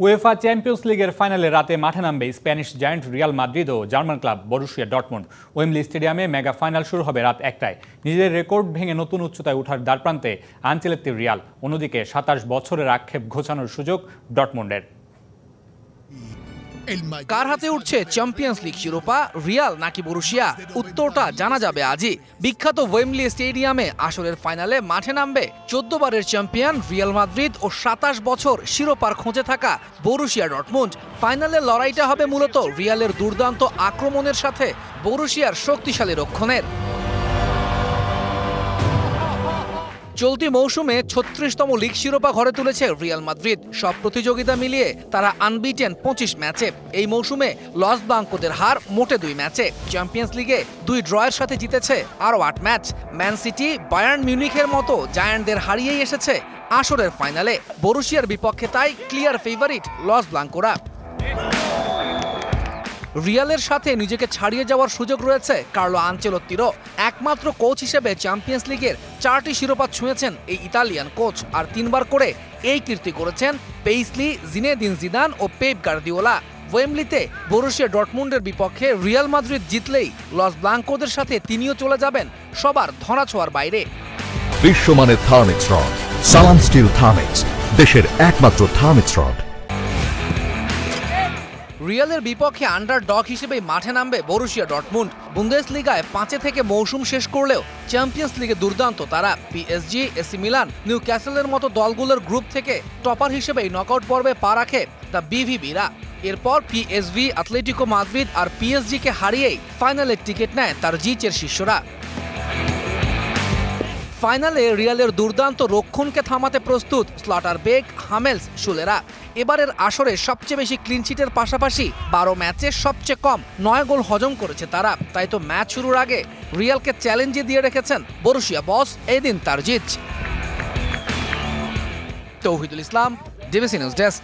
UEFA champions লিগের ফাইনালে রাতে মাঠে নামবে স্প্যানিশ জায়ান্ট রিয়াল মাদ্রিদ ও জার্মান ক্লাব বরুসিয়া ডর্টমুন্ড। ওয়েমব্লি স্টেডিয়ামে মেগা ফাইনাল শুরু হবে রাত ১টায়। নিজেদের রেকর্ড ভেঙে নতুন উচ্চতায় ওঠার দ্বারপ্রান্তে আনচেলত্তির রিয়াল, অন্যদিকে ২৭ বছরের আক্ষেপ ঘোচানোর সুযোগ ডর্টমুন্ডের। কার হাতে উঠছে চ্যাম্পিয়ন্স লিগ শিরোপা, রিয়াল নাকি বরুসিয়া? উত্তরটা জানা যাবে আজই। বিখ্যাত ওয়েমব্লি স্টেডিয়ামে আসরের ফাইনালে মাঠে নামবে ১৪ বারের চ্যাম্পিয়ন রিয়াল মাদ্রিদ ও ২৭ বছর শিরোপার খোঁজে থাকা বরুসিয়া ডর্টমুন্ড। ফাইনালের লড়াইটা হবে মূলত রিয়ালের দুর্দান্ত আক্রমণের সাথে বরুসিয়ার শক্তিশালী রক্ষণের। চলতি মৌসুমে ৩৬তম লিগ শিরোপা ঘরে তুলেছে রিয়াল মাদ্রিদ। সব প্রতিযোগিতা মিলিয়ে তারা আনবিটেন ২৫ ম্যাচে। এই মৌসুমে লস ব্লাঙ্কোদের হার মোটে ২ ম্যাচে। চ্যাম্পিয়ন্স লিগে ২ ড্রয়ের সাথে জিতেছে আরও ৮ ম্যাচ। ম্যান সিটি, বায়ার্ন মিউনিখের মতো জায়ান্টদের হারিয়েই এসেছে আসরের ফাইনালে। বরুসিয়ার বিপক্ষে তাই ক্লিয়ার ফেভারিট লস ব্লাঙ্কোরা। রিয়ালের সাথে নিজেকে ছাড়িয়ে যাওয়ার সুযোগ রয়েছে কার্লো আনচেলত্তিরও। একমাত্র কোচ হিসেবে চ্যাম্পিয়ন্স লিগের ৪টি শিরোপা ছুঁয়েছেন এই ইতালিয়ান কোচ, আর ৩বার করে এই কীর্তি করেছেন পেইসলি, জিনেদিন জিদান ও পেপ গার্দিওলা। ওয়েমব্লিতে বরুসিয়া ডর্টমুন্ডের বিপক্ষে রিয়াল মাদ্রিদ জিতলেই লস ব্লাঙ্কোদের সাথে তিনিও চলে যাবেন সবার ধরাছোঁয়ার বাইরে। বিশ্বমানের থার্মিক্স রড, সালাম স্টিল থার্মিক্স, দেশের একমাত্র থার্মিক্স রড। রিয়ালের বিপক্ষে আন্ডারডগ হিসেবে মাঠে নামবে বরুসিয়া ডর্টমুন্ড। বুন্দেসলিগায় ৫ থেকে মৌসুম শেষ করলেও চ্যাম্পিয়ন্স লিগে দুর্দান্ত তারা। পিএসজি, এসি মিলান, নিউ ক্যাসেলের মতো দলগুলোর গ্রুপ থেকে টপার হিসেবেই নকআউট পর্বে পা রাখে দ্য বিভিবিরা। এরপর পিএসভি, অ্যাটলেটিকো মাদ্রিদ আর পিএসজিকে হারিয়েই ফাইনালের টিকিট নেয় তার জিচের শিষ্যরা। ফাইনালে রিয়ালের দুর্দান্ত রক্ষণকে থামাতে প্রস্তুত স্লটারবেক, হামেলস, শুলেরা। এবারের আসরে সবচেয়ে বেশি ক্লিনশিটের পাশাপাশি ১২ ম্যাচে সবচেয়ে কম ৯ গোল হজম করেছে তারা। তাই তো ম্যাচ শুরুর আগে রিয়ালকে চ্যালেঞ্জে দিয়ে রেখেছেন বরুসিয়া বস এদিন তারজিচ। তৌহিদুল ইসলাম, ডিবিসি নিউজ ডেস্ক।